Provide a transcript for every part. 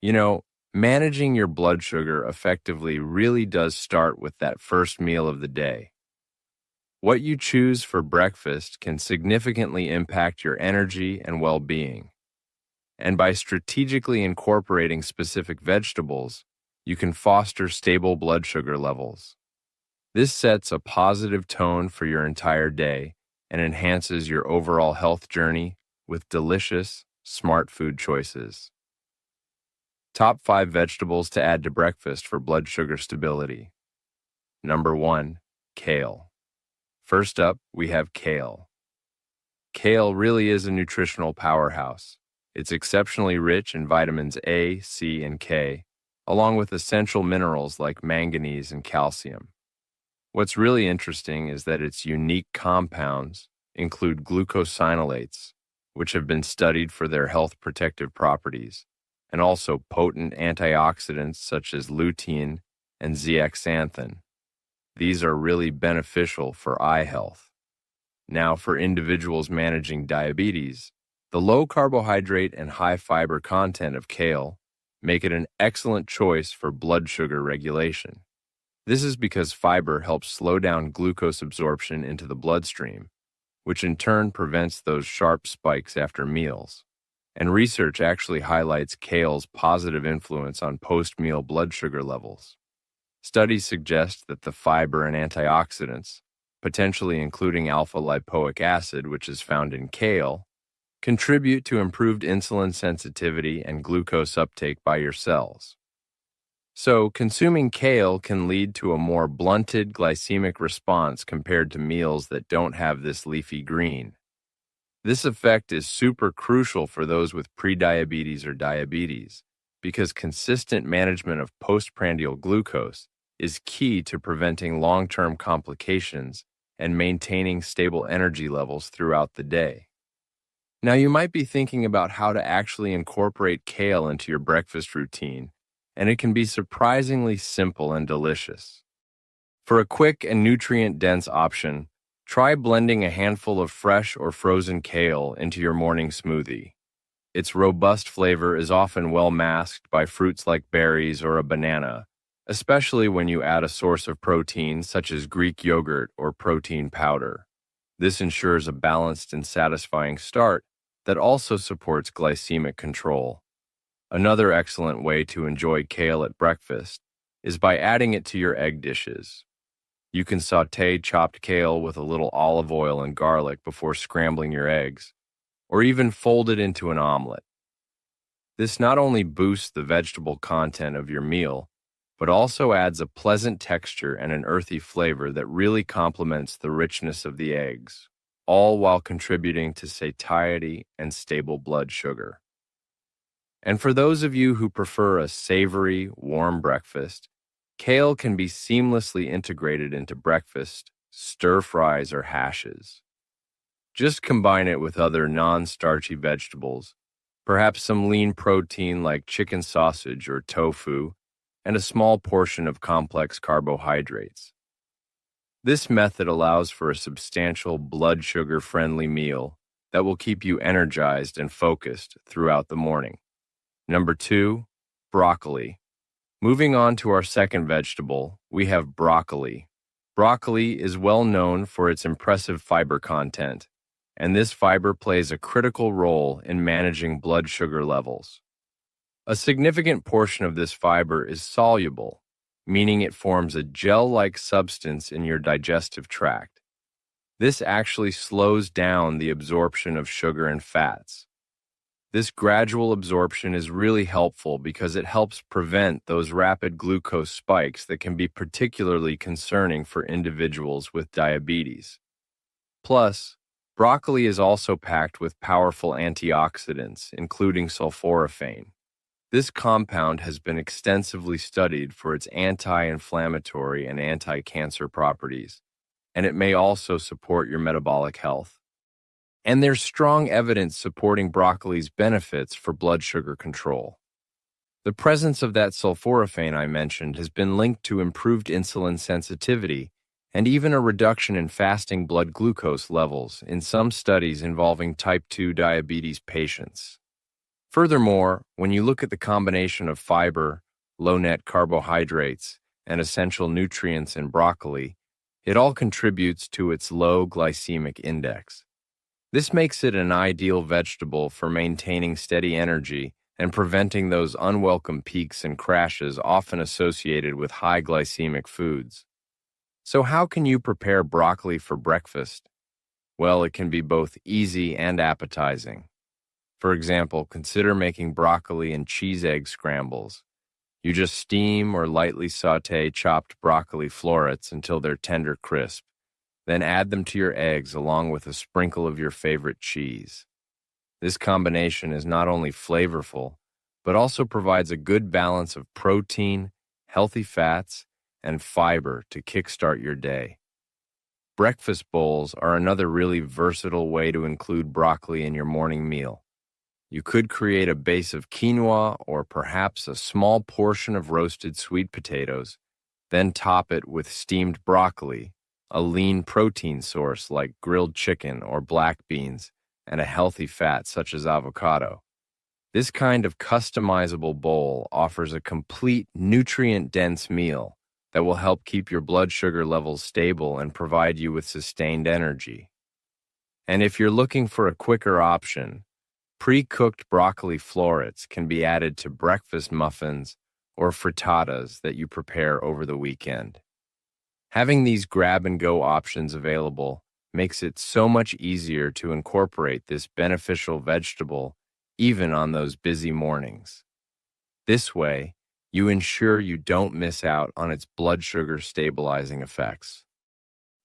You know, managing your blood sugar effectively really does start with that first meal of the day. What you choose for breakfast can significantly impact your energy and well being. And by strategically incorporating specific vegetables, you can foster stable blood sugar levels. This sets a positive tone for your entire day and enhances your overall health journey with delicious, smart food choices. Top 5 vegetables to add to breakfast for blood sugar stability. Number 1, kale. First up, we have kale. Kale really is a nutritional powerhouse. It's exceptionally rich in vitamins A, C, and K, along with essential minerals like manganese and calcium. What's really interesting is that its unique compounds include glucosinolates, which have been studied for their health protective properties, and also potent antioxidants such as lutein and zeaxanthin. These are really beneficial for eye health. Now, for individuals managing diabetes, the low carbohydrate and high fiber content of kale make it an excellent choice for blood sugar regulation. This is because fiber helps slow down glucose absorption into the bloodstream, which in turn prevents those sharp spikes after meals. And research actually highlights kale's positive influence on post-meal blood sugar levels. Studies suggest that the fiber and antioxidants, potentially including alpha-lipoic acid, which is found in kale, contribute to improved insulin sensitivity and glucose uptake by your cells. So, consuming kale can lead to a more blunted glycemic response compared to meals that don't have this leafy green. This effect is super crucial for those with prediabetes or diabetes, because consistent management of postprandial glucose is key to preventing long-term complications and maintaining stable energy levels throughout the day. Now, you might be thinking about how to actually incorporate kale into your breakfast routine, and it can be surprisingly simple and delicious. For a quick and nutrient-dense option, try blending a handful of fresh or frozen kale into your morning smoothie. Its robust flavor is often well masked by fruits like berries or a banana, especially when you add a source of protein such as Greek yogurt or protein powder. This ensures a balanced and satisfying start that also supports glycemic control. Another excellent way to enjoy kale at breakfast is by adding it to your egg dishes. You can sauté chopped kale with a little olive oil and garlic before scrambling your eggs, or even fold it into an omelet. This not only boosts the vegetable content of your meal, but also adds a pleasant texture and an earthy flavor that really complements the richness of the eggs, all while contributing to satiety and stable blood sugar. And for those of you who prefer a savory, warm breakfast, kale can be seamlessly integrated into breakfast, stir-fries, or hashes. Just combine it with other non-starchy vegetables, perhaps some lean protein like chicken sausage or tofu, and a small portion of complex carbohydrates. This method allows for a substantial blood sugar-friendly meal that will keep you energized and focused throughout the morning. Number 2, broccoli. Moving on to our second vegetable, we have broccoli. Broccoli is well known for its impressive fiber content, and this fiber plays a critical role in managing blood sugar levels. A significant portion of this fiber is soluble, meaning it forms a gel-like substance in your digestive tract. This actually slows down the absorption of sugar and fats. This gradual absorption is really helpful because it helps prevent those rapid glucose spikes that can be particularly concerning for individuals with diabetes. Plus, broccoli is also packed with powerful antioxidants, including sulforaphane. This compound has been extensively studied for its anti-inflammatory and anti-cancer properties, and it may also support your metabolic health. And there's strong evidence supporting broccoli's benefits for blood sugar control. The presence of that sulforaphane I mentioned has been linked to improved insulin sensitivity and even a reduction in fasting blood glucose levels in some studies involving type 2 diabetes patients. Furthermore, when you look at the combination of fiber, low-net carbohydrates, and essential nutrients in broccoli, it all contributes to its low glycemic index. This makes it an ideal vegetable for maintaining steady energy and preventing those unwelcome peaks and crashes often associated with high glycemic foods. So how can you prepare broccoli for breakfast? Well, it can be both easy and appetizing. For example, consider making broccoli and cheese egg scrambles. You just steam or lightly saute chopped broccoli florets until they're tender crisp. Then add them to your eggs along with a sprinkle of your favorite cheese. This combination is not only flavorful, but also provides a good balance of protein, healthy fats, and fiber to kickstart your day. Breakfast bowls are another really versatile way to include broccoli in your morning meal. You could create a base of quinoa or perhaps a small portion of roasted sweet potatoes, then top it with steamed broccoli, a lean protein source like grilled chicken or black beans, and a healthy fat such as avocado. This kind of customizable bowl offers a complete nutrient-dense meal that will help keep your blood sugar levels stable and provide you with sustained energy. And if you're looking for a quicker option, pre-cooked broccoli florets can be added to breakfast muffins or frittatas that you prepare over the weekend. Having these grab-and-go options available makes it so much easier to incorporate this beneficial vegetable even on those busy mornings. This way, you ensure you don't miss out on its blood sugar stabilizing effects.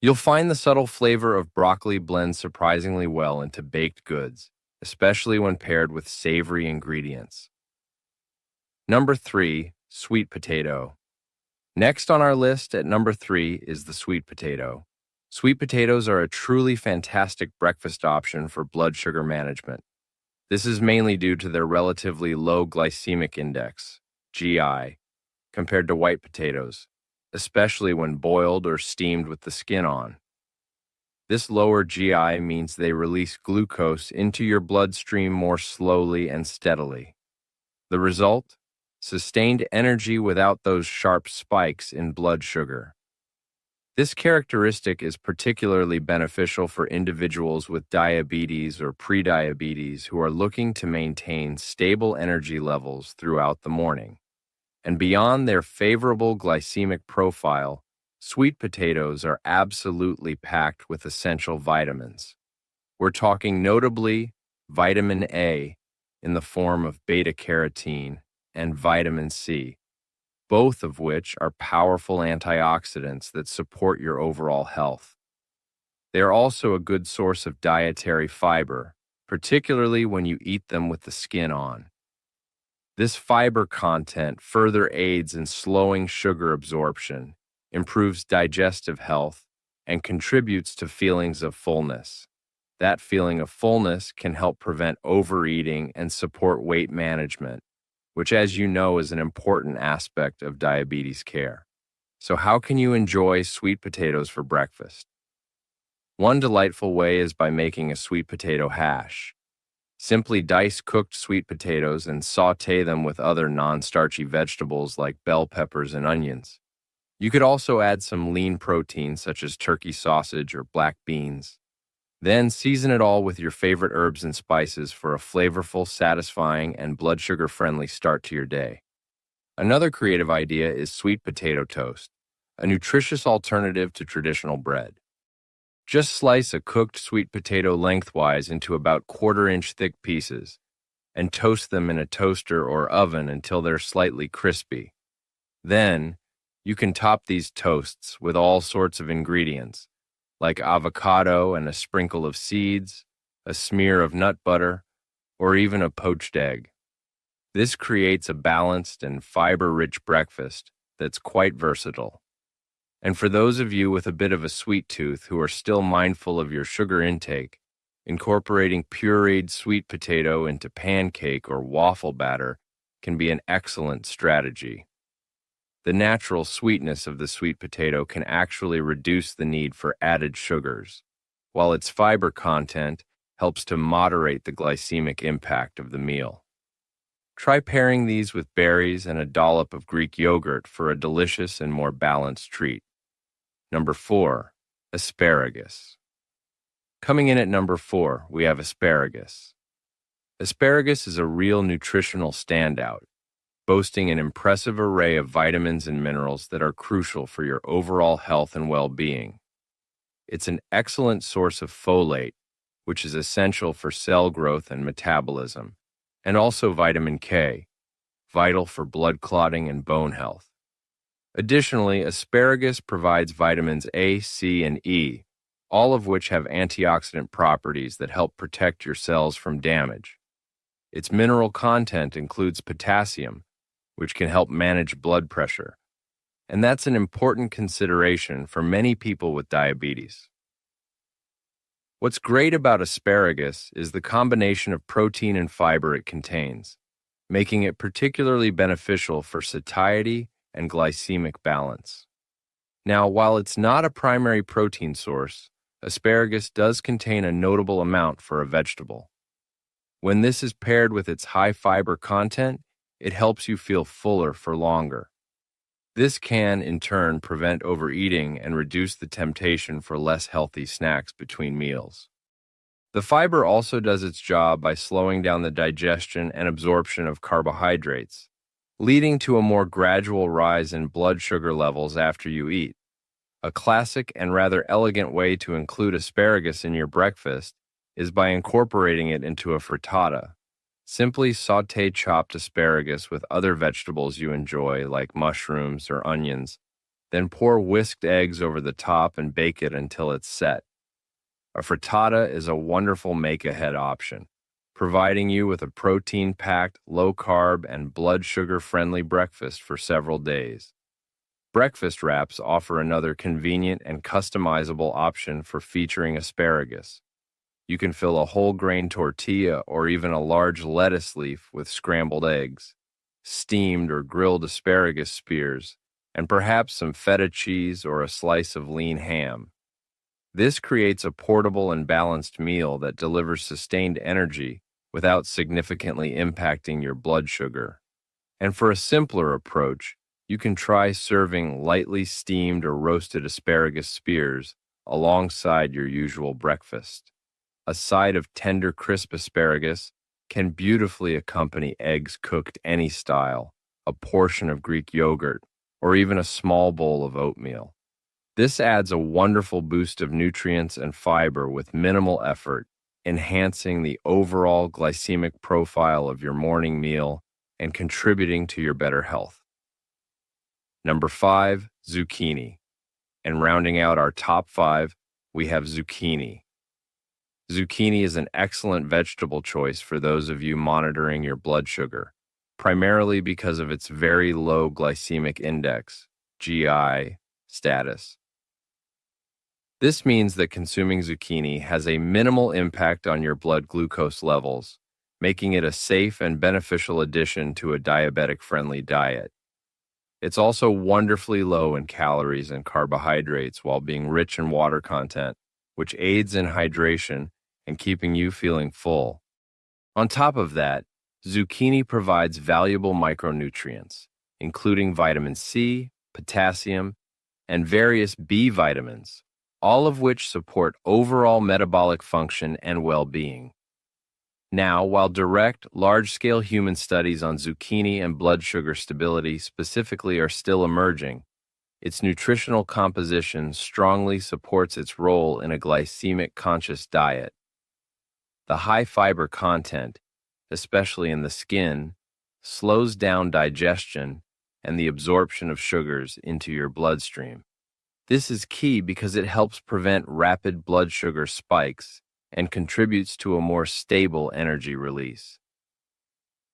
You'll find the subtle flavor of broccoli blend surprisingly well into baked goods, especially when paired with savory ingredients. Number 3, sweet potato. Next on our list at number 3 is the sweet potato. Sweet potatoes are a truly fantastic breakfast option for blood sugar management. This is mainly due to their relatively low glycemic index, GI, compared to white potatoes, especially when boiled or steamed with the skin on. This lower GI means they release glucose into your bloodstream more slowly and steadily. The result? Sustained energy without those sharp spikes in blood sugar. This characteristic is particularly beneficial for individuals with diabetes or prediabetes who are looking to maintain stable energy levels throughout the morning. And beyond their favorable glycemic profile, sweet potatoes are absolutely packed with essential vitamins. We're talking notably vitamin A in the form of beta-carotene and vitamin C, both of which are powerful antioxidants that support your overall health. They are also a good source of dietary fiber, particularly when you eat them with the skin on. This fiber content further aids in slowing sugar absorption, improves digestive health, and contributes to feelings of fullness. That feeling of fullness can help prevent overeating and support weight management, which, as you know, is an important aspect of diabetes care. So how can you enjoy sweet potatoes for breakfast? One delightful way is by making a sweet potato hash. Simply dice cooked sweet potatoes and sauté them with other non-starchy vegetables like bell peppers and onions. You could also add some lean protein such as turkey sausage or black beans. Then season it all with your favorite herbs and spices for a flavorful, satisfying, and blood sugar-friendly start to your day. Another creative idea is sweet potato toast, a nutritious alternative to traditional bread. Just slice a cooked sweet potato lengthwise into about quarter-inch thick pieces and toast them in a toaster or oven until they're slightly crispy. Then, you can top these toasts with all sorts of ingredients, like avocado and a sprinkle of seeds, a smear of nut butter, or even a poached egg. This creates a balanced and fiber-rich breakfast that's quite versatile. And for those of you with a bit of a sweet tooth who are still mindful of your sugar intake, incorporating pureed sweet potato into pancake or waffle batter can be an excellent strategy. The natural sweetness of the sweet potato can actually reduce the need for added sugars, while its fiber content helps to moderate the glycemic impact of the meal. Try pairing these with berries and a dollop of Greek yogurt for a delicious and more balanced treat. Number 4. Asparagus. Coming in at number 4, we have asparagus. Asparagus is a real nutritional standout, boasting an impressive array of vitamins and minerals that are crucial for your overall health and well-being. It's an excellent source of folate, which is essential for cell growth and metabolism, and also vitamin K, vital for blood clotting and bone health. Additionally, asparagus provides vitamins A, C, and E, all of which have antioxidant properties that help protect your cells from damage. Its mineral content includes potassium, which can help manage blood pressure, and that's an important consideration for many people with diabetes. What's great about asparagus is the combination of protein and fiber it contains, making it particularly beneficial for satiety and glycemic balance. Now, while it's not a primary protein source, asparagus does contain a notable amount for a vegetable. When this is paired with its high fiber content, it helps you feel fuller for longer. This can, in turn, prevent overeating and reduce the temptation for less healthy snacks between meals. The fiber also does its job by slowing down the digestion and absorption of carbohydrates, leading to a more gradual rise in blood sugar levels after you eat. A classic and rather elegant way to include asparagus in your breakfast is by incorporating it into a frittata. Simply sauté chopped asparagus with other vegetables you enjoy, like mushrooms or onions, then pour whisked eggs over the top and bake it until it's set. A frittata is a wonderful make-ahead option, providing you with a protein-packed, low-carb, and blood sugar-friendly breakfast for several days. Breakfast wraps offer another convenient and customizable option for featuring asparagus. You can fill a whole grain tortilla or even a large lettuce leaf with scrambled eggs, steamed or grilled asparagus spears, and perhaps some feta cheese or a slice of lean ham. This creates a portable and balanced meal that delivers sustained energy without significantly impacting your blood sugar. And for a simpler approach, you can try serving lightly steamed or roasted asparagus spears alongside your usual breakfast. A side of tender, crisp asparagus can beautifully accompany eggs cooked any style, a portion of Greek yogurt, or even a small bowl of oatmeal. This adds a wonderful boost of nutrients and fiber with minimal effort, enhancing the overall glycemic profile of your morning meal and contributing to your better health. Number 5, zucchini. And rounding out our top 5, we have zucchini. Zucchini is an excellent vegetable choice for those of you monitoring your blood sugar, primarily because of its very low glycemic index, GI, status. This means that consuming zucchini has a minimal impact on your blood glucose levels, making it a safe and beneficial addition to a diabetic-friendly diet. It's also wonderfully low in calories and carbohydrates while being rich in water content, which aids in hydration and keeping you feeling full. On top of that, zucchini provides valuable micronutrients, including vitamin C, potassium, and various B vitamins, all of which support overall metabolic function and well-being. Now, while direct, large-scale human studies on zucchini and blood sugar stability specifically are still emerging, its nutritional composition strongly supports its role in a glycemic-conscious diet. The high fiber content, especially in the skin, slows down digestion and the absorption of sugars into your bloodstream. This is key because it helps prevent rapid blood sugar spikes and contributes to a more stable energy release.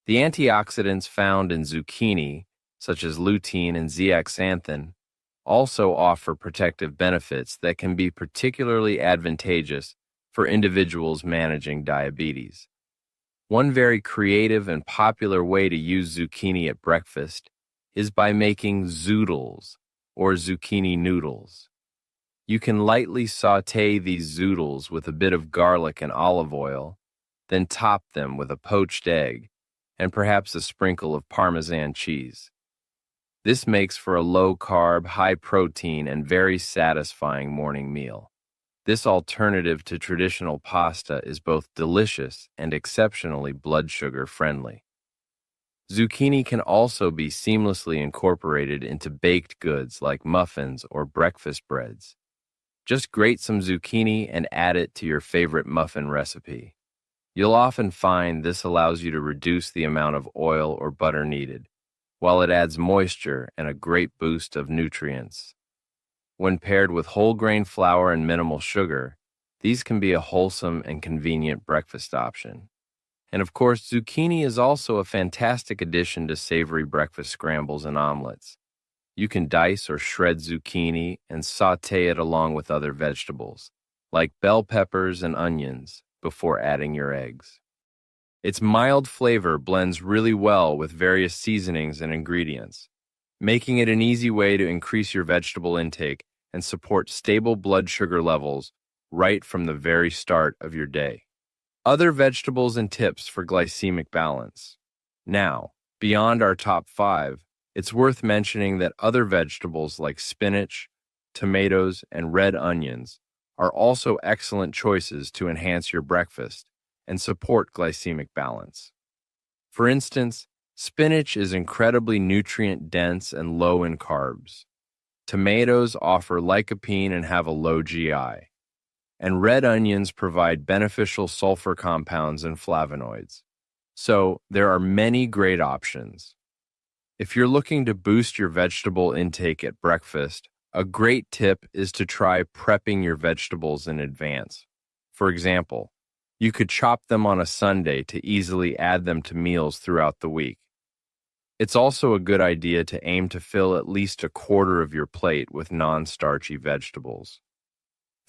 The antioxidants found in zucchini, such as lutein and zeaxanthin, also offer protective benefits that can be particularly advantageous for individuals managing diabetes. One very creative and popular way to use zucchini at breakfast is by making zoodles, or zucchini noodles. You can lightly sauté these zoodles with a bit of garlic and olive oil, then top them with a poached egg, and perhaps a sprinkle of Parmesan cheese. This makes for a low-carb, high-protein, and very satisfying morning meal. This alternative to traditional pasta is both delicious and exceptionally blood sugar friendly. Zucchini can also be seamlessly incorporated into baked goods like muffins or breakfast breads. Just grate some zucchini and add it to your favorite muffin recipe. You'll often find this allows you to reduce the amount of oil or butter needed, while it adds moisture and a great boost of nutrients. When paired with whole grain flour and minimal sugar, these can be a wholesome and convenient breakfast option. And of course, zucchini is also a fantastic addition to savory breakfast scrambles and omelets. You can dice or shred zucchini and sauté it along with other vegetables, like bell peppers and onions, before adding your eggs. Its mild flavor blends really well with various seasonings and ingredients, making it an easy way to increase your vegetable intake and support stable blood sugar levels right from the very start of your day. Other vegetables and tips for glycemic balance. Now, beyond our top 5, it's worth mentioning that other vegetables like spinach, tomatoes, and red onions are also excellent choices to enhance your breakfast and support glycemic balance. For instance, spinach is incredibly nutrient-dense and low in carbs. Tomatoes offer lycopene and have a low GI. And red onions provide beneficial sulfur compounds and flavonoids. So, there are many great options. If you're looking to boost your vegetable intake at breakfast, a great tip is to try prepping your vegetables in advance. For example, you could chop them on a Sunday to easily add them to meals throughout the week. It's also a good idea to aim to fill at least a quarter of your plate with non-starchy vegetables.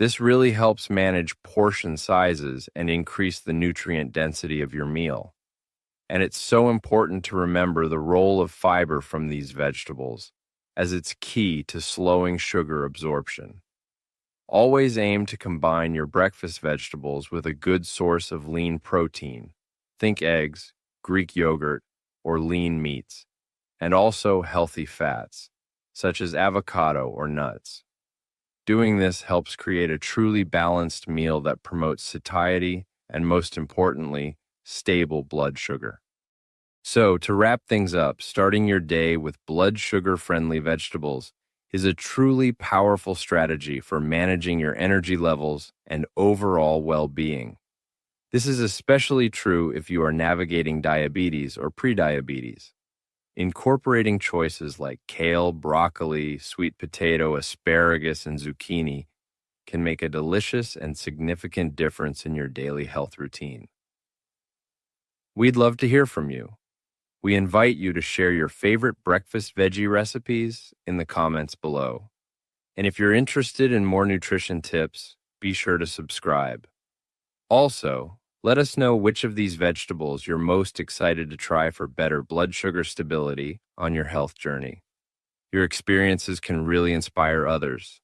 This really helps manage portion sizes and increase the nutrient density of your meal. And it's so important to remember the role of fiber from these vegetables, as it's key to slowing sugar absorption. Always aim to combine your breakfast vegetables with a good source of lean protein. Think eggs, Greek yogurt, or lean meats, and also healthy fats, such as avocado or nuts. Doing this helps create a truly balanced meal that promotes satiety and, most importantly, stable blood sugar. So, to wrap things up, starting your day with blood sugar-friendly vegetables is a truly powerful strategy for managing your energy levels and overall well-being. This is especially true if you are navigating diabetes or prediabetes. Incorporating choices like kale, broccoli, sweet potato, asparagus, and zucchini can make a delicious and significant difference in your daily health routine. We'd love to hear from you. We invite you to share your favorite breakfast veggie recipes in the comments below. And if you're interested in more nutrition tips, be sure to subscribe. Also, let us know which of these vegetables you're most excited to try for better blood sugar stability on your health journey. Your experiences can really inspire others.